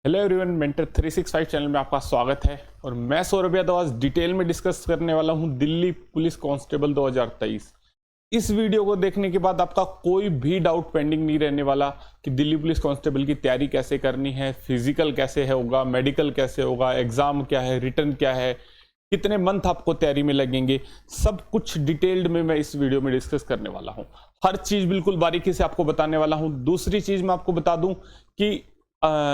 Hello everyone, mentor 365 channel में आपका स्वागत है। और मैं सौरभ यादव आज डिटेल में डिस्कस करने वाला हूं दिल्ली पुलिस कांस्टेबल 2023। इस वीडियो को देखने के बाद आपका कोई भी डाउट पेंडिंग नहीं रहने वाला कि दिल्ली पुलिस कांस्टेबल की तैयारी कैसे करनी है, फिजिकल कैसे होगा, मेडिकल कैसे होगा, एग्जाम क्या है, रिटर्न क्या है, कितने मंथ आपको तैयारी में लगेंगे, सब कुछ डिटेल्ड में मैं इस वीडियो में डिस्कस करने वाला हूं। हर चीज बिल्कुल बारीकी से आपको बताने वाला हूं। दूसरी चीज मैं आपको बता दूं कि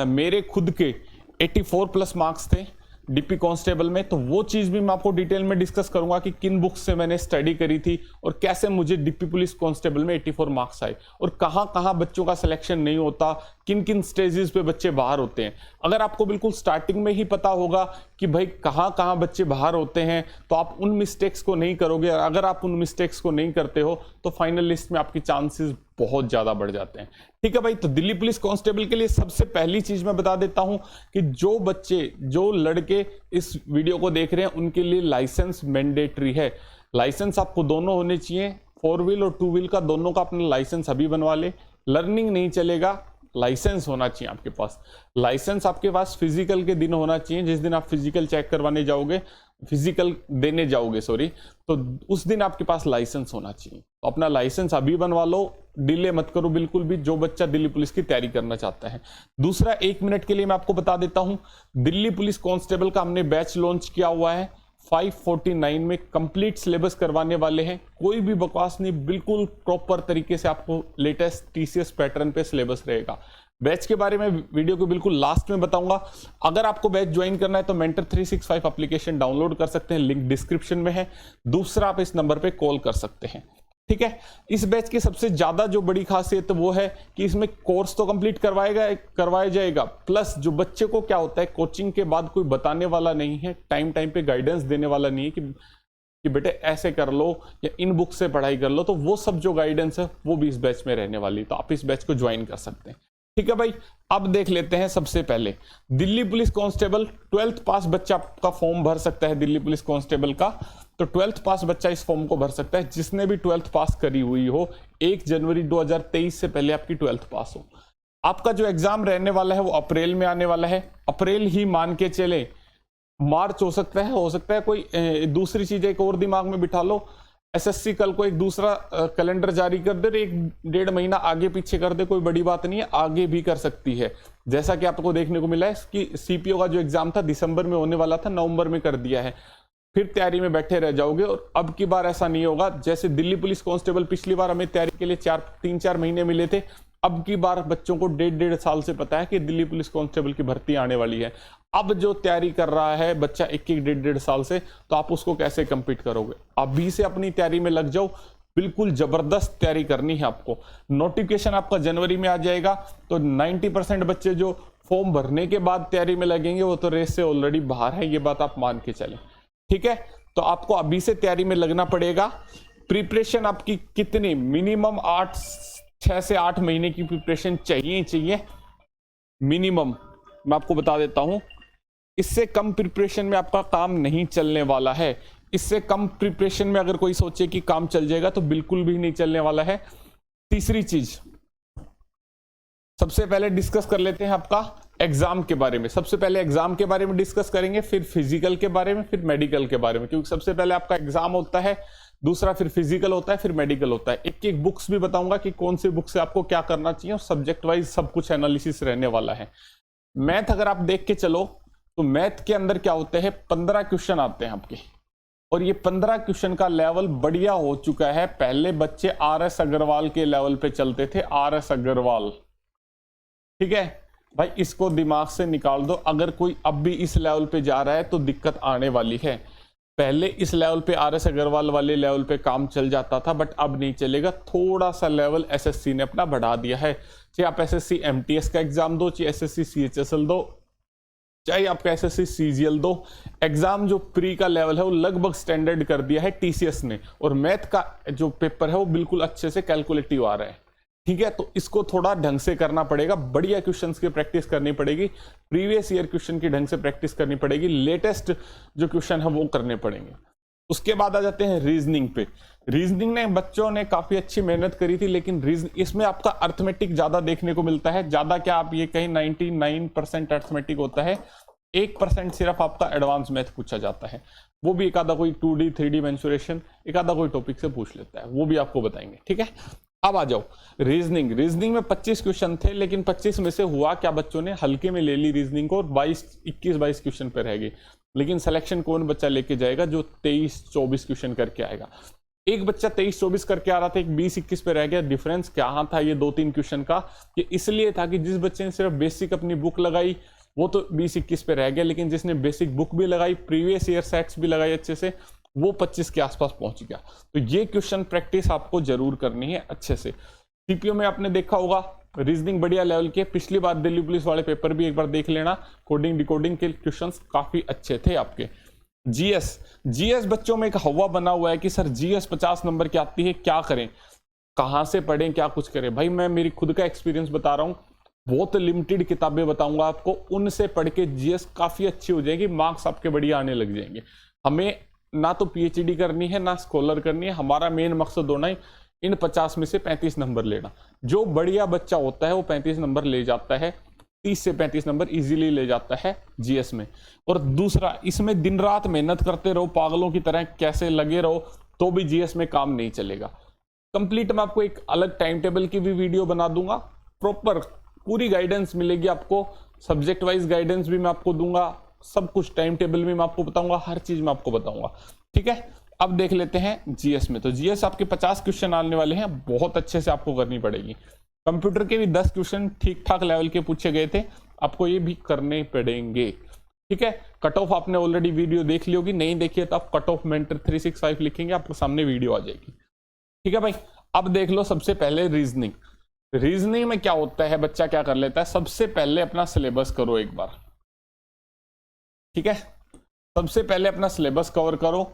मेरे खुद के 84 प्लस मार्क्स थे डीपी कांस्टेबल में, तो वो चीज़ भी मैं आपको डिटेल में डिस्कस करूंगा कि किन बुक्स से मैंने स्टडी करी थी और कैसे मुझे डीपी पुलिस कांस्टेबल में 84 मार्क्स आए और कहां कहां बच्चों का सिलेक्शन नहीं होता, किन किन स्टेजेस पे बच्चे बाहर होते हैं। अगर आपको बिल्कुल स्टार्टिंग में ही पता होगा कि भाई कहां कहां बच्चे बाहर होते हैं तो आप उन मिस्टेक्स को नहीं करोगे। अगर आप उन मिस्टेक्स को नहीं करते हो तो फाइनल लिस्ट में आपकी चांसेस बहुत ज्यादा बढ़ जाते हैं। ठीक है भाई, तो दिल्ली पुलिस कांस्टेबल के लिए सबसे पहली चीज मैं बता देता हूं कि जो लड़के इस वीडियो को देख रहे हैं उनके लिए लाइसेंस मैंडेटरी है। लाइसेंस आपको दोनों होने चाहिए, 4 व्हील और 2 व्हील का, दोनों का अपना लाइसेंस अभी बनवा ले। लर्निंग नहीं चलेगा, लाइसेंस होना चाहिए आपके पास। लाइसेंस आपके पास फिजिकल के दिन होना चाहिए, जिस दिन आप फिजिकल चेक करवाने जाओगे, फिजिकल देने जाओगे सॉरी, तो उस दिन आपके पास लाइसेंस होना चाहिए। तो अपना लाइसेंस अभी बनवा लो, डिले मत करो बिल्कुल भी, जो बच्चा दिल्ली पुलिस की तैयारी करना चाहता है। दूसरा, 1 मिनट के लिए मैं आपको बता देता हूं, दिल्ली पुलिस कांस्टेबल का हमने बैच लॉन्च किया हुआ है। 549 में कंप्लीट सिलेबस करवाने वाले हैं। कोई भी बकवास नहीं, बिल्कुल प्रॉपर तरीके से आपको लेटेस्ट टीसीएस पैटर्न पे सिलेबस रहेगा। बैच के बारे में वीडियो को बिल्कुल लास्ट में बताऊंगा। अगर आपको बैच ज्वाइन करना है तो मेंटर 365 एप्लीकेशन डाउनलोड कर सकते हैं, लिंक डिस्क्रिप्शन में है। दूसरा, आप इस नंबर पे कॉल कर सकते हैं। ठीक है, इस बैच की सबसे ज्यादा जो बड़ी खासियत वो है कि इसमें कोर्स तो कंप्लीट करवाया जाएगा, प्लस जो बच्चे को क्या होता है, कोचिंग के बाद कोई बताने वाला नहीं है, टाइम टाइम पे गाइडेंस देने वाला नहीं है कि बेटे ऐसे कर लो या इन बुक से पढ़ाई कर लो, तो वो सब जो गाइडेंस है वो भी इस बैच में रहने वाली। तो आप इस बैच को ज्वाइन कर सकते हैं। ठीक है भाई, अब देख लेते हैं। सबसे पहले दिल्ली पुलिस कांस्टेबल 12th पास बच्चा का फॉर्म भर सकता है दिल्ली पुलिस कांस्टेबल का। तो 12th पास बच्चा इस फॉर्म को भर सकता है जिसने भी 12th पास करी हुई हो, 1 जनवरी 2023 से पहले आपकी 12th पास हो। आपका जो एग्जाम रहने वाला है वो अप्रैल में आने वाला है। अप्रैल ही मान के चले, मार्च हो सकता है कोई दूसरी चीज एक और दिमाग में बिठा लो, एसएससी कल को एक दूसरा कैलेंडर जारी कर दे, 1-1.5 महीना आगे पीछे कर दे, कोई बड़ी बात नहीं है, आगे भी कर सकती है। जैसा कि आपको देखने को मिला है कि सीपीओ का जो एग्जाम था दिसंबर में होने वाला था, नवंबर में कर दिया है। फिर तैयारी में बैठे रह जाओगे। और अब की बार ऐसा नहीं होगा। जैसे दिल्ली पुलिस कांस्टेबल पिछली बार हमें तैयारी के लिए 3-4 महीने मिले थे, अब की बार बच्चों को 1.5 साल से पता है कि दिल्ली पुलिस कांस्टेबल की भर्ती आने वाली है। अब जो तैयारी कर रहा है बच्चा 1-1, 1.5 साल से, तो आप उसको कैसे कंपीट करोगे? अभी से अपनी तैयारी में लग जाओ, बिल्कुल जबरदस्त तैयारी करनी है आपको। नोटिफिकेशन आपका जनवरी में आ जाएगा, तो 90% बच्चे जो फॉर्म भरने के बाद तैयारी में लगेंगे वो तो रेस से ऑलरेडी बाहर है, ये बात आप मान के चलें। ठीक है, तो आपको अभी से तैयारी में लगना पड़ेगा। प्रिपरेशन आपकी कितनी, मिनिमम 6 से 8 महीने की प्रिपरेशन चाहिए मिनिमम। मैं आपको बता देता हूं, इससे कम प्रिपरेशन में आपका काम नहीं चलने वाला है। इससे कम प्रिपरेशन में अगर कोई सोचे कि काम चल जाएगा तो बिल्कुल भी नहीं चलने वाला है। तीसरी चीज, सबसे पहले डिस्कस कर लेते हैं आपका एग्जाम के बारे में। सबसे पहले एग्जाम के बारे में डिस्कस करेंगे, फिर फिजिकल के बारे में, फिर मेडिकल के बारे में, क्योंकि सबसे पहले आपका एग्जाम होता है, दूसरा फिर फिजिकल होता है, फिर मेडिकल होता है। एक एक बुक्स भी बताऊंगा कि कौन सी बुक से आपको क्या करना चाहिए, और सब्जेक्ट वाइज सब कुछ एनालिसिस रहने वाला है। मैथ अगर आप देख के चलो तो मैथ के अंदर क्या होते हैं, 15 क्वेश्चन आते हैं आपके, और ये 15 क्वेश्चन का लेवल बढ़िया हो चुका है। पहले बच्चे RS अग्रवाल के लेवल पे चलते थे, RS अग्रवाल। ठीक है भाई, इसको दिमाग से निकाल दो। अगर कोई अब भी इस लेवल पे जा रहा है तो दिक्कत आने वाली है। पहले इस लेवल पे RS अग्रवाल वाले लेवल पे काम चल जाता था, बट अब नहीं चलेगा। थोड़ा सा लेवल एसएससी ने अपना बढ़ा दिया है। चाहे आप एसएससी MTS का एग्जाम दो, चाहे एसएससी CHSL दो, चाहे आपका एसएससी CGL दो, एग्जाम जो प्री का लेवल है वो लगभग स्टैंडर्ड कर दिया है TCS ने। और मैथ का जो पेपर है वो बिल्कुल अच्छे से कैलकुलेटिव आ रहा है। ठीक है, तो इसको थोड़ा ढंग से करना पड़ेगा, बढ़िया क्वेश्चंस की प्रैक्टिस करनी पड़ेगी, प्रीवियस ईयर क्वेश्चन की ढंग से प्रैक्टिस करनी पड़ेगी, लेटेस्ट जो क्वेश्चन है वो करने पड़ेंगे। उसके बाद आ जाते हैं रीजनिंग पे। रीजनिंग ने बच्चों ने काफी अच्छी मेहनत करी थी, लेकिन इसमें आपका अर्थमेटिक ज्यादा देखने को मिलता है। ज्यादा क्या, आप ये कहीं 99% अर्थमेटिक होता है, 1% सिर्फ आपका एडवांस मैथ पूछा जाता है। वो भी एक आधा कोई 2D 3D मेंसुरेशन एक आधा कोई टॉपिक से पूछ लेता है, वो भी आपको बताएंगे, ठीक है। अब आ जाओ रीजनिंग। रीजनिंग में 25 क्वेश्चन थे, लेकिन 25 में से हुआ क्या, बच्चों ने हल्के में ले ली रीजनिंग को और 21-22 क्वेश्चन पे रह गए। लेकिन सिलेक्शन कौन बच्चा लेके जाएगा, जो 23-24 क्वेश्चन करके आएगा। एक बच्चा 23-24 करके आ रहा था, एक 20-21 पे रह गया। डिफरेंस क्या था ये 2-3 क्वेश्चन का, ये इसलिए था कि जिस बच्चे ने सिर्फ बेसिक अपनी बुक लगाई वो तो 20-21 पे रह गया, लेकिन जिसने बेसिक बुक भी लगाई, प्रीवियस ईयर सेट्स भी लगाई अच्छे से, वो 25 के आसपास पहुंच गया। तो ये क्वेश्चन प्रैक्टिस आपको जरूर करनी है अच्छे से। सीपीओ में आपने देखा होगा रीजनिंग बढ़िया लेवल के, पिछली बार दिल्ली पुलिस वाले पेपर भी एक बार देख लेना, कोडिंग डिकोडिंग के क्वेश्चंस काफी अच्छे थे आपके। जीएस बच्चों में एक हवा बना हुआ है कि सर जीएस 50 नंबर की आती है, क्या करें, कहां से पढ़ें, क्या कुछ करें। भाई मैं मेरी खुद का एक्सपीरियंस बता रहा हूं, बहुत लिमिटेड किताबें बताऊंगा आपको, उनसे पढ़ के जीएस काफी अच्छी हो जाएगी, मार्क्स आपके बढ़िया आने लग जाएंगे। हमें ना तो पीएचडी करनी है ना स्कॉलर करनी है, हमारा मेन मकसद होना है इन 50 में से 35 नंबर लेना। जो बढ़िया बच्चा होता है वो 35 नंबर ले जाता है, 30 से 35 नंबर इजीली ले जाता है जीएस में। और दूसरा, इसमें दिन रात मेहनत करते रहो, पागलों की तरह कैसे लगे रहो, तो भी जीएस में काम नहीं चलेगा। कंप्लीट मैं आपको एक अलग टाइम टेबल की भी वीडियो बना दूंगा, प्रॉपर पूरी गाइडेंस मिलेगी आपको, सब्जेक्ट वाइज गाइडेंस भी मैं आपको दूंगा, सब कुछ टाइम टेबल भी मैं आपको बताऊंगा, हर चीज मैं आपको बताऊंगा, ठीक है। अब देख लेते हैं जीएस में। तो जीएस आपके 50 क्वेश्चन आने वाले हैं, बहुत अच्छे से आपको करनी पड़ेगी। कंप्यूटर के भी 10 क्वेश्चन ठीक ठाक लेवल के पूछे गए थे, आपको ये भी करने पड़ेंगे, ठीक है। कट ऑफ आपने ऑलरेडी वीडियो देख ली होगी, नहीं देखी है तो आप कट ऑफ मेंटर 365 लिखेंगे, आपके सामने वीडियो आ जाएगी, ठीक है भाई। अब देख लो सबसे पहले रीजनिंग। रीजनिंग में क्या होता है, बच्चा क्या कर लेता है, सबसे पहले अपना सिलेबस करो एक बार, ठीक है। सबसे पहले अपना सिलेबस कवर करो।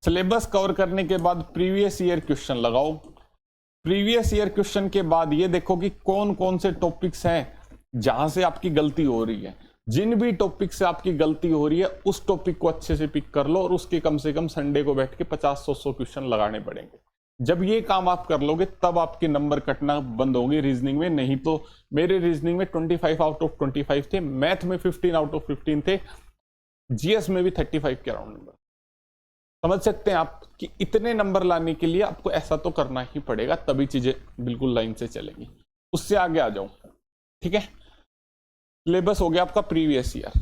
सिलेबस कवर करने के बाद प्रीवियस ईयर क्वेश्चन लगाओ। प्रीवियस ईयर क्वेश्चन के बाद ये देखो कि कौन कौन से टॉपिक्स हैं जहां से आपकी गलती हो रही है। जिन भी टॉपिक से आपकी गलती हो रही है उस टॉपिक को अच्छे से पिक कर लो और उसके कम से कम संडे को बैठ के 50-100 क्वेश्चन लगाने पड़ेंगे। जब ये काम आप कर लोगे तब आपके नंबर कटना बंद होंगे रीजनिंग में। नहीं तो मेरे रीजनिंग में 25 आउट ऑफ 25 थे, मैथ में 15 आउट ऑफ 15 थे, जीएस में भी 35 के अराउंड नंबर। समझ सकते हैं आप कि इतने नंबर लाने के लिए आपको ऐसा तो करना ही पड़ेगा, तभी चीजें बिल्कुल लाइन से चलेंगी। उससे आगे आ जाओ, ठीक है। सिलेबस हो गया आपका प्रीवियस ईयर।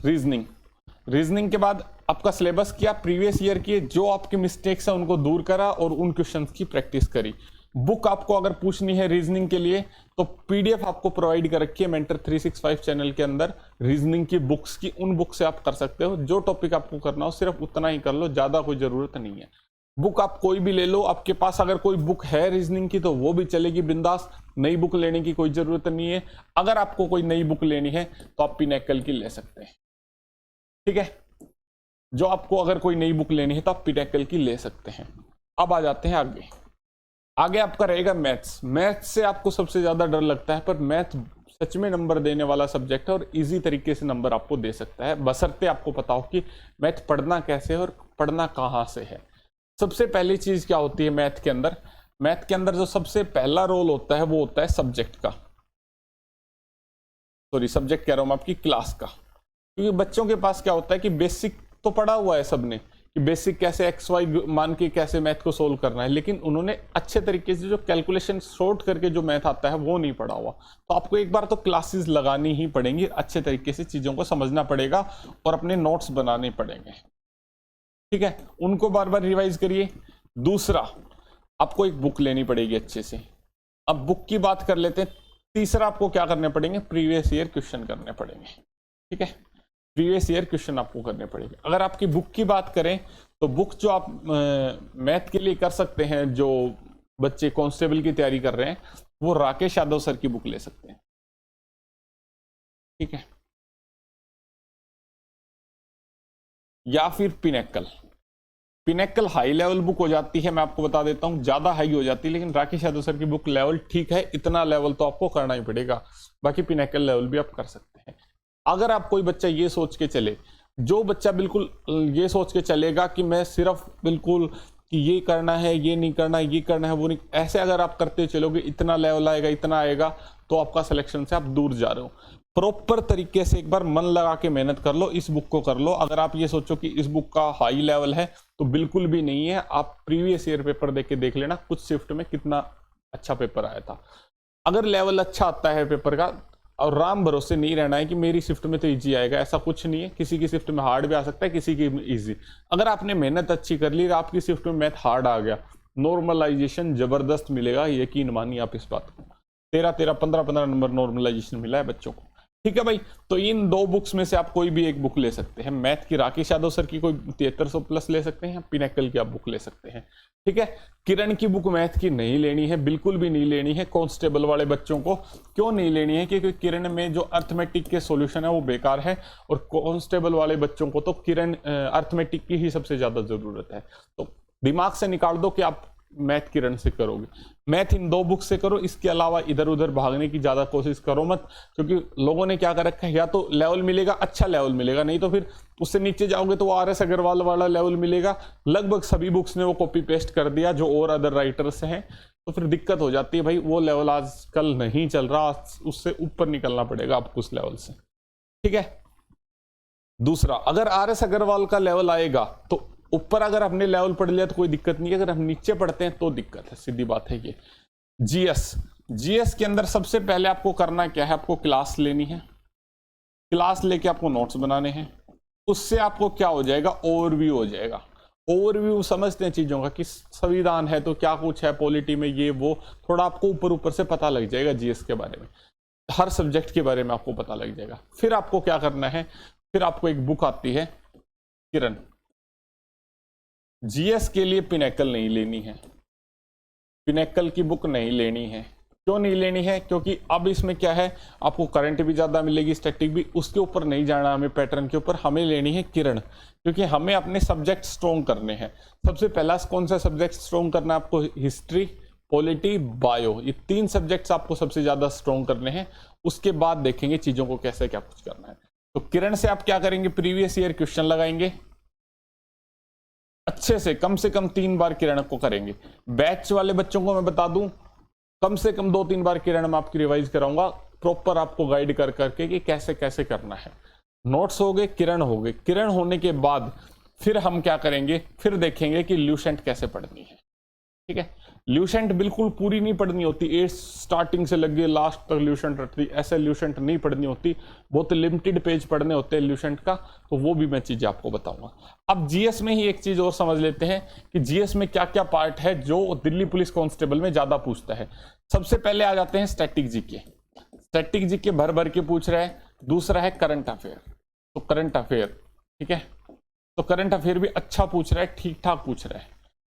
रीजनिंग के बाद आपका सिलेबस किया, प्रीवियस ईयर की जो आपके मिस्टेक्स हैं उनको दूर करा और उन क्वेश्चंस की प्रैक्टिस करी। बुक आपको अगर पूछनी है रीजनिंग के लिए तो पीडीएफ आपको प्रोवाइड कर रखी है मेंटर 365 चैनल के अंदर, रीजनिंग की बुक्स की, उन बुक से आप कर सकते हो। जो टॉपिक आपको करना हो सिर्फ उतना ही कर लो, ज्यादा कोई जरूरत नहीं है। बुक आप कोई भी ले लो, आपके पास अगर कोई बुक है रीजनिंग की तो वो भी चलेगी बिंदास, नई बुक लेने की कोई जरूरत नहीं है। अगर आपको कोई नई बुक लेनी है तो आप पिनैकल की ले सकते हैं, ठीक है। जो आपको अगर कोई नई बुक लेनी है तो आप पिनैकल की ले सकते हैं। अब आ जाते हैं आगे आपका रहेगा मैथ्स। मैथ्स से आपको सबसे ज्यादा डर लगता है, पर मैथ सच में नंबर देने वाला सब्जेक्ट है और इजी तरीके से नंबर आपको दे सकता है, बशर्ते आपको पता हो कि मैथ पढ़ना कैसे है और पढ़ना कहाँ से है। सबसे पहली चीज क्या होती है मैथ के अंदर, मैथ के अंदर जो सबसे पहला रोल होता है वो होता है सब्जेक्ट का, सॉरी सब्जेक्ट कह रहा हूं मैं, आपकी क्लास का। क्योंकि बच्चों के पास क्या होता है कि बेसिक तो पढ़ा हुआ है सबने कि बेसिक कैसे एक्स वाई मान के कैसे मैथ को सोल्व करना है, लेकिन उन्होंने अच्छे तरीके से जो कैलकुलेशन शॉर्ट करके जो मैथ आता है वो नहीं पढ़ा हुआ। तो आपको एक बार तो क्लासेस लगानी ही पड़ेंगी, अच्छे तरीके से चीजों को समझना पड़ेगा और अपने नोट्स बनाने पड़ेंगे, ठीक है। उनको बार बार रिवाइज करिए। दूसरा, आपको एक बुक लेनी पड़ेगी अच्छे से। अब बुक की बात कर लेते हैं। तीसरा, आपको क्या करने पड़ेंगे, प्रीवियस ईयर क्वेश्चन करने पड़ेंगे, ठीक है। प्रीवियस ईयर क्वेश्चन आपको करने पड़ेंगे। अगर आपकी बुक की बात करें तो बुक जो आप मैथ के लिए कर सकते हैं, जो बच्चे कांस्टेबल की तैयारी कर रहे हैं वो राकेश यादव सर की बुक ले सकते हैं, ठीक है। या फिर पिनैकल हाई लेवल बुक हो जाती है, मैं आपको बता देता हूं, ज्यादा हाई हो जाती है, लेकिन राकेश यादव सर की बुक लेवल ठीक है, इतना लेवल तो आपको करना ही पड़ेगा। बाकी पिनैकल लेवल भी आप कर सकते हैं। अगर आप कोई बच्चा ये सोच के चले जो बच्चा बिल्कुल ये सोच के चलेगा कि मैं सिर्फ बिल्कुल कि ये करना है, ये नहीं करना, ये करना है, वो नहीं, ऐसे अगर आप करते चलोगे इतना लेवल आएगा, इतना आएगा, तो आपका सिलेक्शन से आप दूर जा रहे हो। प्रॉपर तरीके से एक बार मन लगा के मेहनत कर लो, इस बुक को कर लो। अगर आप ये सोचो कि इस बुक का हाई लेवल है तो बिल्कुल भी नहीं है। आप प्रीवियस ईयर पेपर देख के देख लेना कुछ शिफ्ट में कितना अच्छा पेपर आया था। अगर लेवल अच्छा आता है पेपर का, और राम भरोसे नहीं रहना है कि मेरी शिफ्ट में तो इजी आएगा, ऐसा कुछ नहीं है। किसी की शिफ्ट में हार्ड भी आ सकता है, किसी की इजी। अगर आपने मेहनत अच्छी कर ली, आपकी शिफ्ट में मैथ हार्ड आ गया, नॉर्मलाइजेशन जबरदस्त मिलेगा, यकीन मानिए आप इस बात को। 13 15 नंबर नॉर्मलाइजेशन मिला है बच्चों को। ठीक है भाई, तो इन दो बुक्स में से आप कोई भी एक बुक ले सकते हैं। मैथ की राकेश यादव सर की कोई 7300 प्लस ले सकते हैं, पिनेकल की आप बुक ले सकते हैं। ठीक है, किरण की बुक मैथ की नहीं लेनी है, बिल्कुल भी नहीं लेनी है। कांस्टेबल वाले बच्चों को क्यों नहीं लेनी है? क्योंकि किरण में जो अर्थमेटिक के सॉल्यूशन है वो बेकार है, और कांस्टेबल वाले बच्चों को तो किरण अर्थमेटिक की ही सबसे ज्यादा जरूरत है। तो दिमाग से निकाल दो कि आप मैथ किरण से करोगे। मैथ इन दो बुक से करो, इसके अलावा इधर उधर भागने की ज्यादा कोशिश करो मत, क्योंकि लोगों ने क्या कर रखा है, या तो लेवल मिलेगा, अच्छा लेवल मिलेगा, नहीं तो फिर उससे नीचे जाओगे तो वो RS अग्रवाल वाला लेवल मिलेगा। लगभग सभी बुक्स ने वो कॉपी पेस्ट कर दिया जो और अदर राइटर्स हैं, तो फिर दिक्कत हो जाती है भाई। वो लेवल आजकल नहीं चल रहा, उससे ऊपर निकलना पड़ेगा आपको उस लेवल से। ठीक है, दूसरा, अगर RS अग्रवाल का लेवल आएगा तो ऊपर अगर हमने लेवल पढ़ लिया तो कोई दिक्कत नहीं है, अगर हम नीचे पढ़ते हैं तो दिक्कत है, सीधी बात है ये। जीएस के अंदर सबसे पहले आपको करना क्या है, आपको क्लास लेनी है। क्लास लेके आपको नोट्स बनाने हैं। उससे आपको क्या हो जाएगा, ओवरव्यू हो जाएगा। ओवरव्यू समझते हैं चीजों का कि संविधान है तो क्या कुछ है, पॉलिटी में ये वो, थोड़ा आपको ऊपर ऊपर से पता लग जाएगा जीएस के बारे में, हर सब्जेक्ट के बारे में आपको पता लग जाएगा। फिर आपको क्या करना है, फिर आपको एक बुक आती है किरण। जीएस के लिए पिनेकल नहीं लेनी है, पिनेकल की बुक नहीं लेनी है। क्यों नहीं लेनी है? क्योंकि अब इसमें क्या है, आपको करंट भी ज्यादा मिलेगी, स्टैटिक भी, उसके ऊपर नहीं जाना हमें, पैटर्न के ऊपर हमें लेनी है किरण, क्योंकि हमें अपने सब्जेक्ट स्ट्रॉन्ग करने हैं। सबसे पहला कौन सा सब्जेक्ट स्ट्रॉन्ग करना है आपको? हिस्ट्री, पॉलिटी, बायो, ये 3 सब्जेक्ट्स आपको सबसे ज्यादा स्ट्रॉन्ग करने हैं। उसके बाद देखेंगे चीजों को कैसे क्या कुछ करना है। तो किरण से आप क्या करेंगे, प्रीवियस ईयर क्वेश्चन लगाएंगे अच्छे से कम 3 बार किरण को करेंगे। बैच वाले बच्चों को मैं बता दूं, कम से कम 2-3 बार किरण में आपकी रिवाइज कराऊंगा, प्रॉपर आपको गाइड कर करके कि कैसे कैसे करना है। नोट्स हो गए, किरण हो गए। किरण होने के बाद फिर हम क्या करेंगे, फिर देखेंगे कि ल्यूसेंट कैसे पढ़नी है। ठीक है, ल्यूसेंट बिल्कुल पूरी नहीं पढ़नी होती, 8 स्टार्टिंग से लगे लास्ट तक ल्यूसेंट रखती, ऐसे ल्यूसेंट नहीं पढ़नी होती, बहुत लिमिटेड पेज पढ़ने होते हैं ल्यूसेंट का, तो वो भी मैं चीजें आपको बताऊंगा। अब जीएस में ही एक चीज और समझ लेते हैं कि जीएस में क्या क्या पार्ट है जो दिल्ली पुलिस कांस्टेबल में ज्यादा पूछता है। सबसे पहले आ जाते हैं स्टैटिक जीके। स्टैटिक जीके भर भर के पूछ रहा है। दूसरा है करंट अफेयर, तो करंट अफेयर, ठीक है, तो करंट अफेयर भी अच्छा पूछ रहा है, ठीक ठाक पूछ रहा है।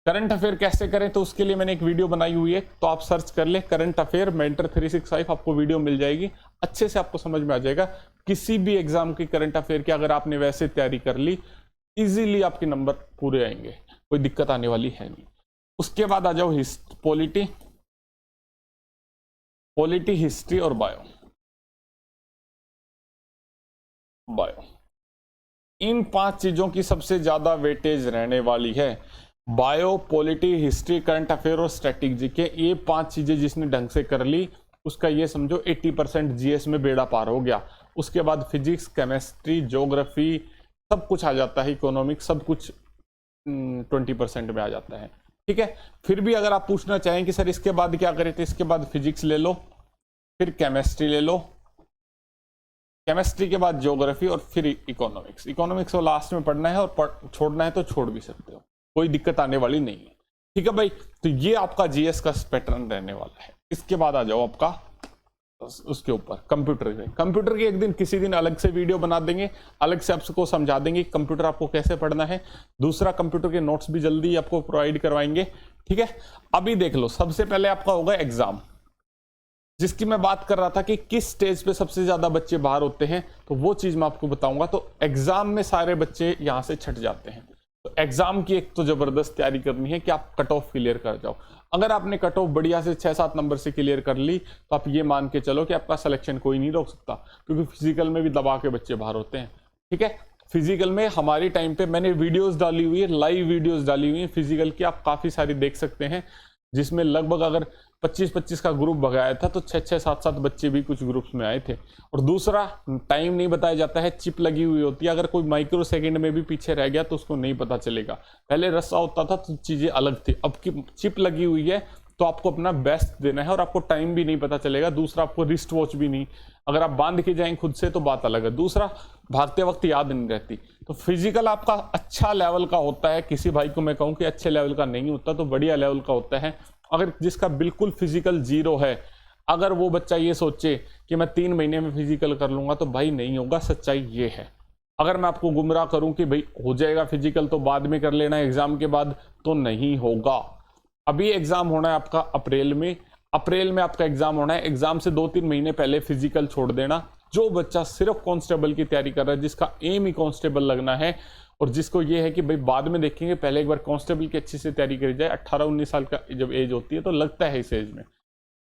करंट अफेयर कैसे करें, तो उसके लिए मैंने एक वीडियो बनाई हुई है, तो आप सर्च कर ले करंट अफेयर मेंटर 365, आपको वीडियो मिल जाएगी, अच्छे से आपको समझ में आ जाएगा। किसी भी एग्जाम की करंट अफेयर की अगर आपने वैसे तैयारी कर ली, इजीली आपके नंबर पूरे आएंगे, कोई दिक्कत आने वाली है नहीं। उसके बाद आ जाओ पॉलिटी, हिस्ट्री और बायो। इन 5 चीजों की सबसे ज्यादा वेटेज रहने वाली है। Bio, polity, history, current affair और स्टैटिक जीके, ये 5 चीजें जिसने ढंग से कर ली उसका ये समझो 80% जीएस में बेड़ा पार हो गया। उसके बाद फिजिक्स, केमिस्ट्री, ज्योग्राफी सब कुछ आ जाता है, इकोनॉमिक्स सब कुछ 20% में आ जाता है। ठीक है, फिर भी अगर आप पूछना चाहें कि सर इसके बाद क्या करें, तो इसके बाद फिजिक्स ले लो, फिर केमिस्ट्री ले लो, केमिस्ट्री के बाद ज्योग्राफी और फिर इकोनॉमिक्स को लास्ट में पढ़ना है, और छोड़ना है तो छोड़ भी सकते हो, कोई दिक्कत आने वाली नहीं है। ठीक है भाई, तो ये आपका जीएस का पैटर्न रहने वाला है। इसके बाद आ जाओ आपका उसके ऊपर कंप्यूटर की एक दिन किसी दिन अलग से वीडियो बना देंगे, अलग से आपको समझा देंगे कंप्यूटर आपको कैसे पढ़ना है। दूसरा, कंप्यूटर के नोट्स भी जल्दी आपको प्रोवाइड करवाएंगे। ठीक है, अभी देख लो, सबसे पहले आपका होगा एग्जाम, जिसकी मैं बात कर रहा था कि किस स्टेज पे सबसे ज्यादा बच्चे बाहर होते हैं, तो वो चीज मैं आपको बताऊंगा। तो एग्जाम में सारे बच्चे यहां से छट जाते हैं, तो एग्जाम की एक तो जबरदस्त तैयारी करनी है कि आप कट ऑफ क्लियर कर जाओ। अगर आपने कट ऑफ बढ़िया से 6-7 नंबर से क्लियर कर ली, तो आप ये मान के चलो कि आपका सिलेक्शन कोई नहीं रोक सकता, क्योंकि फिजिकल में भी दबा के बच्चे बाहर होते हैं। ठीक है, फिजिकल में हमारी टाइम पे मैंने वीडियोस डाली हुई है, लाइव वीडियोस डाली हुई है फिजिकल की, आप काफ़ी सारी देख सकते हैं, जिसमें लगभग अगर 25-25 का ग्रुप भगाया था तो 6-6, 7-7 बच्चे भी कुछ ग्रुप्स में आए थे। और दूसरा, टाइम नहीं बताया जाता है, चिप लगी हुई होती है, अगर कोई माइक्रो सेकेंड में भी पीछे रह गया तो उसको नहीं पता चलेगा। पहले रस्सा होता था तो चीज़ें अलग थी, अब की चिप लगी हुई है तो आपको अपना बेस्ट देना है और आपको टाइम भी नहीं पता चलेगा। दूसरा, आपको रिस्ट वॉच भी नहीं, अगर आप बांध के जाएं खुद से तो बात अलग है। दूसरा, भागते वक्त याद नहीं रहती। तो फिजिकल आपका अच्छा लेवल का होता है, किसी भाई को मैं कहूं कि अच्छे लेवल का नहीं होता तो बढ़िया लेवल का होता है। अगर जिसका बिल्कुल फिजिकल जीरो है, अगर वो बच्चा ये सोचे कि मैं 3 महीने में फिजिकल कर लूंगा तो भाई नहीं होगा, सच्चाई ये है। अगर मैं आपको गुमराह करूं कि भाई हो जाएगा फिजिकल तो बाद में कर लेना एग्जाम के बाद, तो नहीं होगा। अभी एग्जाम होना है आपका अप्रैल में आपका एग्जाम होना है। एग्जाम से 2-3 महीने पहले फिजिकल छोड़ देना। जो बच्चा सिर्फ कांस्टेबल की तैयारी कर रहा है, जिसका एम ही कांस्टेबल लगना है, और जिसको ये है कि भाई बाद में देखेंगे, पहले एक बार कांस्टेबल की अच्छे से तैयारी करी जाए, 18-19 साल का जब एज होती है तो लगता है इस एज में,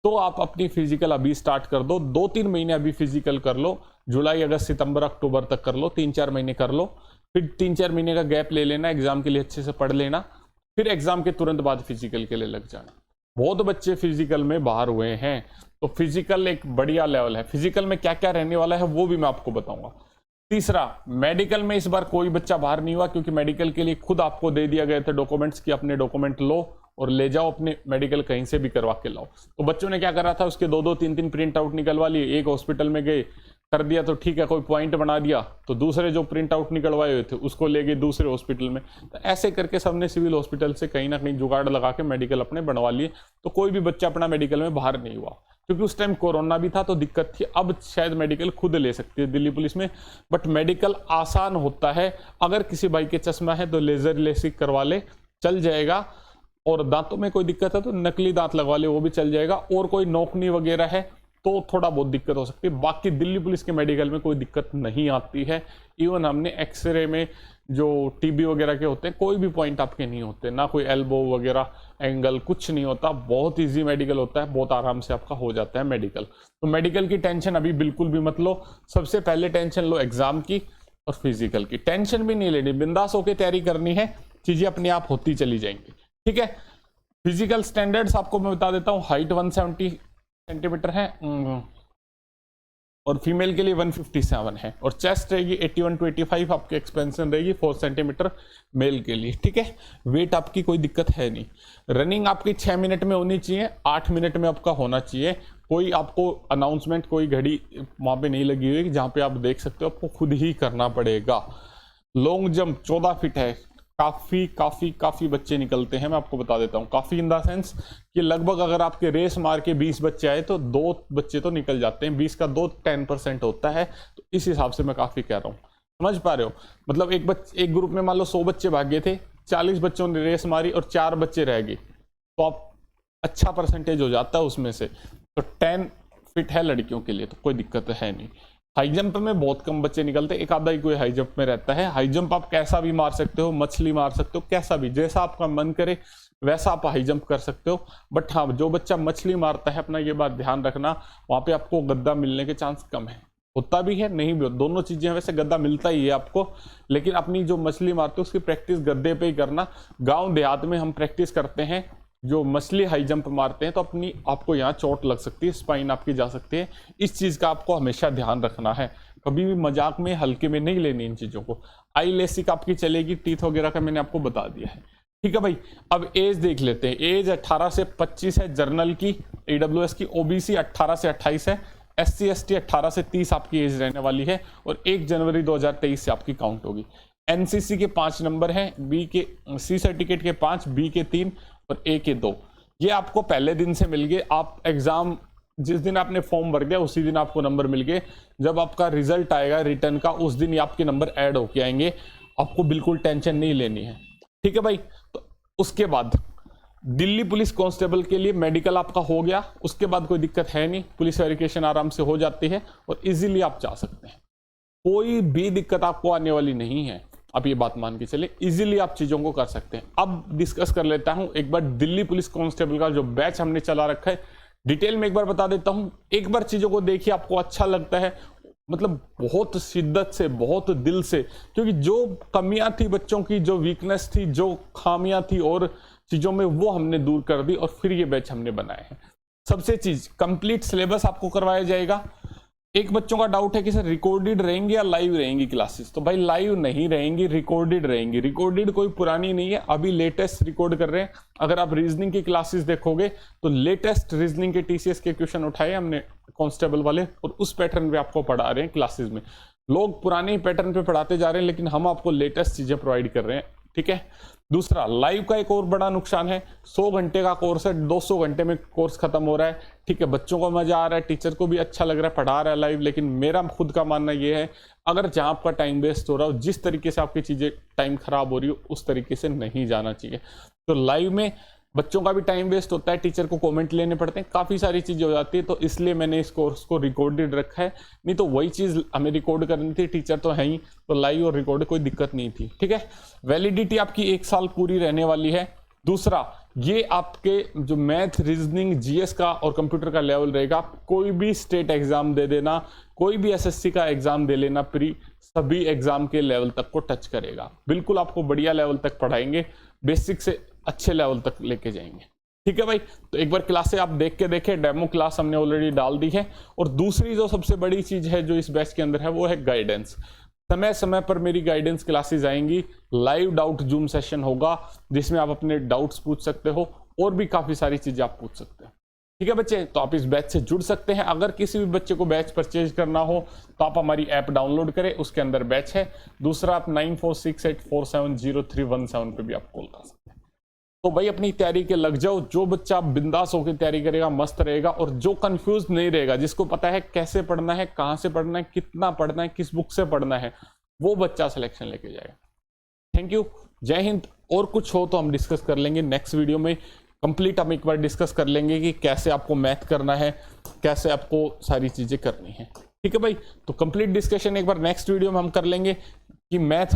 तो आप अपनी फिजिकल अभी स्टार्ट कर दो। 2-3 महीने अभी फिजिकल कर लो, जुलाई, अगस्त, सितंबर, अक्टूबर तक कर लो, 3-4 महीने कर लो, फिर 3-4 महीने का गैप ले लेना, एग्जाम के लिए अच्छे से पढ़ लेना, फिर एग्जाम के तुरंत बाद फिजिकल के लिए लग जाना। बहुत बच्चे फिजिकल में बाहर हुए हैं, तो फिजिकल एक बढ़िया लेवल है। फिजिकल में क्या क्या रहने वाला है वो भी मैं आपको बताऊंगा। तीसरा, मेडिकल में इस बार कोई बच्चा बाहर नहीं हुआ, क्योंकि मेडिकल के लिए खुद आपको दे दिया गया था डॉक्यूमेंट्स कि अपने डॉक्यूमेंट लो और ले जाओ, अपने मेडिकल कहीं से भी करवा के लाओ। तो बच्चों ने क्या करा था, उसके 2-2, 3-3 प्रिंट आउट निकलवा लिए, एक हॉस्पिटल में गए कर दिया तो ठीक है, कोई पॉइंट बना दिया, तो दूसरे जो प्रिंट आउट निकलवाए हुए थे उसको ले गए दूसरे हॉस्पिटल में। तो ऐसे करके सबने सिविल हॉस्पिटल से कहीं ना कहीं जुगाड़ लगा के मेडिकल अपने बनवा लिए। तो कोई भी बच्चा अपना मेडिकल में बाहर नहीं हुआ, क्योंकि उस टाइम कोरोना भी था तो दिक्कत थी। अब शायद मेडिकल खुद ले सकती है दिल्ली पुलिस में, बट मेडिकल आसान होता है। अगर किसी भाई के चश्मा है तो लेजर लेसिक करवा ले, चल जाएगा। और दांतों में कोई दिक्कत है तो नकली दांत लगवा ले, वो भी चल जाएगा। और कोई नौकनी वगैरह है तो थोड़ा बहुत दिक्कत हो सकती है, बाकी दिल्ली पुलिस के मेडिकल में कोई दिक्कत नहीं आती है। इवन हमने एक्सरे में जो टीबी वगैरह के होते हैं, कोई भी पॉइंट आपके नहीं होते, ना कोई एल्बो वगैरह एंगल, कुछ नहीं होता। बहुत इजी मेडिकल होता है, बहुत आराम से आपका हो जाता है मेडिकल। तो मेडिकल की टेंशन अभी बिल्कुल भी मत लो। सबसे पहले टेंशन लो एग्जाम की और फिजिकल की। टेंशन भी नहीं लेनी, बिंदास होकर तैयारी करनी है, चीजें अपने आप होती चली जाएंगी। ठीक है, फिजिकल स्टैंडर्ड्स आपको मैं बता देता हूँ। हाइट 170 सेंटीमीटर है और फीमेल के लिए 157 है, और चेस्ट रहेगी 81 to 85, आपकी एक्सपेंशन रहेगी 4 सेंटीमीटर मेल के लिए। ठीक है, वेट आपकी कोई दिक्कत है नहीं। रनिंग आपकी 6 मिनट में होनी चाहिए, 8 मिनट में आपका होना चाहिए। कोई आपको अनाउंसमेंट, कोई घड़ी वहां पे नहीं लगी हुई जहां पे आप देख सकते हो, आपको खुद ही करना पड़ेगा। लॉन्ग जंप 14 फीट है, काफी बच्चे निकलते हैं, मैं आपको बता देता हूँ। काफी इन द सेंस कि लगभग अगर आपके रेस मार के 20 बच्चे आए तो 2 बच्चे तो निकल जाते हैं। 20 का 2 10% होता है, तो इस हिसाब से मैं काफी कह रहा हूँ। समझ पा रहे हो? मतलब एक ग्रुप में मान लो 100 बच्चे भागे थे, 40 बच्चों ने रेस मारी और 4 बच्चे रह गए, तो आप अच्छा परसेंटेज हो जाता है उसमें से। तो 10 फीट है लड़कियों के लिए, तो कोई दिक्कत है नहीं। हाई जंप में बहुत कम बच्चे निकलते, एक आधा ही कोई हाई जंप में रहता है। हाई जंप आप कैसा भी मार सकते हो, मछली मार सकते हो, कैसा भी, जैसा आपका मन करे वैसा आप हाई जंप कर सकते हो। बट हाँ, जो बच्चा मछली मारता है, अपना ये बात ध्यान रखना, वहां पे आपको गद्दा मिलने के चांस कम है। होता भी है, नहीं भी होता, दोनों चीजें। वैसे गद्दा मिलता ही है आपको, लेकिन अपनी जो मछली मारते हो उसकी प्रैक्टिस गद्दे पे ही करना। गाँव देहात में हम प्रैक्टिस करते हैं, जो मछली हाई जंप मारते हैं तो आपको यहाँ चोट लग सकती है, स्पाइन आपकी जा सकती है। इस चीज का आपको हमेशा ध्यान रखना है, कभी भी मजाक में हल्के में नहीं लेनी इन चीजों को। आई लेसिक आपकी चलेगी, टीथ वगैरह का मैंने आपको बता दिया है। ठीक है भाई, अब एज देख लेते हैं। एज 18 से 25 है जनरल की, AWS की। OBC 18 से 28 है, SC ST 18 से 30 आपकी एज रहने वाली है, और 1 जनवरी 2023 से आपकी काउंट होगी। NCC के 5 नंबर हैं, C सर्टिफिकेट के 5, B के 3 और A के 2। ये आपको पहले दिन से मिल गए। आप एग्जाम जिस दिन आपने फॉर्म भर दिया उसी दिन आपको नंबर मिल गए। जब आपका रिजल्ट आएगा रिटर्न का, उस दिन ही आपके नंबर ऐड होके आएंगे। आपको बिल्कुल टेंशन नहीं लेनी है। ठीक है भाई, तो उसके बाद दिल्ली पुलिस कांस्टेबल के लिए मेडिकल आपका हो गया, उसके बाद कोई दिक्कत है नहीं, पुलिस वेरिफिकेशन आराम से हो जाती है और इजीली आप जा सकते हैं। कोई भी दिक्कत आपको आने वाली नहीं है, आप ये बात मान के चले, इजीली आप चीजों को कर सकते हैं। अब डिस्कस कर लेता हूं एक बार दिल्ली पुलिस कांस्टेबल का जो बैच हमने चला रखा है, डिटेल में एक बार बता देता हूं। एक बार चीजों को देखिए, आपको अच्छा लगता है, मतलब बहुत शिद्दत से, बहुत दिल से, क्योंकि जो कमियां थी बच्चों की, जो वीकनेस थी, जो खामियां थी और चीज़ों में, वो हमने दूर कर दी और फिर ये बैच हमने बनाए हैं। सबसे चीज कंप्लीट सिलेबस आपको करवाया जाएगा। एक बच्चों का डाउट है कि सर रिकॉर्डेड रहेंगी या लाइव रहेंगी क्लासेस, तो भाई लाइव नहीं रहेंगी, रिकॉर्डेड रहेंगी। रिकॉर्डेड कोई पुरानी नहीं है, अभी लेटेस्ट रिकॉर्ड कर रहे हैं। अगर आप रीजनिंग की क्लासेस देखोगे तो लेटेस्ट रीजनिंग के टीसीएस के क्वेश्चन उठाए हमने कांस्टेबल वाले, और उस पैटर्न पे आपको पढ़ा रहे हैं क्लासेस में। लोग पुराने पैटर्न पे पढ़ाते जा रहे हैं, लेकिन हम आपको लेटेस्ट चीजें प्रोवाइड कर रहे हैं, ठीक है। दूसरा, लाइव का एक और बड़ा नुकसान है, 100 घंटे का कोर्स है, 200 घंटे में कोर्स खत्म हो रहा है, ठीक है। बच्चों को मजा आ रहा है, टीचर को भी अच्छा लग रहा है, पढ़ा रहा है लाइव, लेकिन मेरा खुद का मानना यह है, अगर जहां आपका टाइम वेस्ट हो रहा हो, जिस तरीके से आपकी चीजें टाइम खराब हो रही हो, उस तरीके से नहीं जाना चाहिए। तो लाइव में बच्चों का भी टाइम वेस्ट होता है, टीचर को कमेंट लेने पड़ते हैं, काफ़ी सारी चीज़ें हो जाती है, तो इसलिए मैंने इस कोर्स को रिकॉर्डेड रखा है। नहीं तो वही चीज़ हमें रिकॉर्ड करनी थी, टीचर तो है ही, तो लाइव और रिकॉर्ड कोई दिक्कत नहीं थी, ठीक है। वैलिडिटी आपकी 1 साल पूरी रहने वाली है। दूसरा, ये आपके जो मैथ, रीजनिंग, जीएस का और कंप्यूटर का लेवल रहेगा, कोई भी स्टेट एग्जाम दे देना, कोई भी एसएससी का एग्जाम दे लेना, प्री सभी एग्जाम के लेवल तक को टच करेगा। बिल्कुल आपको बढ़िया लेवल तक पढ़ाएंगे, बेसिक से अच्छे लेवल तक लेके जाएंगे, ठीक है भाई। तो एक बार क्लासें आप देख के देखें, डेमो क्लास हमने ऑलरेडी डाल दी है। और दूसरी जो सबसे बड़ी चीज है जो इस बैच के अंदर है, वो है गाइडेंस। समय समय पर मेरी गाइडेंस क्लासेस आएंगी, लाइव डाउट जूम सेशन होगा जिसमें आप अपने डाउट्स पूछ सकते हो, और भी काफी सारी चीजें आप पूछ सकते हो, ठीक है बच्चे। तो आप इस बैच से जुड़ सकते हैं। अगर किसी भी बच्चे को बैच परचेज करना हो तो आप हमारी ऐप डाउनलोड करें, उसके अंदर बैच है। दूसरा, आप 9468470317 पे भी आप कॉल कर सकते हैं। तो भाई अपनी तैयारी के लग जाओ। जो बच्चा बिंदास होकर तैयारी करेगा, मस्त रहेगा, और जो कंफ्यूज नहीं रहेगा, जिसको पता है कैसे पढ़ना है, कहां से पढ़ना है, कितना पढ़ना है, किस बुक से पढ़ना है, वो बच्चा सिलेक्शन लेके जाएगा। थैंक यू, जय हिंद। और कुछ हो तो हम डिस्कस कर लेंगे नेक्स्ट वीडियो में। कंप्लीट हम एक बार डिस्कस कर लेंगे कि कैसे आपको मैथ करना है, कैसे आपको सारी चीजें करनी है, ठीक है भाई। तो कंप्लीट डिस्कशन एक बार नेक्स्ट वीडियो में हम कर लेंगे कि मैथ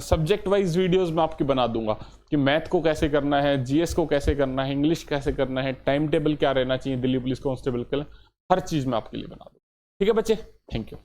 सब्जेक्ट वाइज वीडियोस में आपकी बना दूंगा कि मैथ को कैसे करना है, जीएस को कैसे करना है, इंग्लिश कैसे करना है, टाइम टेबल क्या रहना चाहिए दिल्ली पुलिस कांस्टेबल के लिए, हर चीज में आपके लिए बना दूंगा, ठीक है बच्चे। Thank you.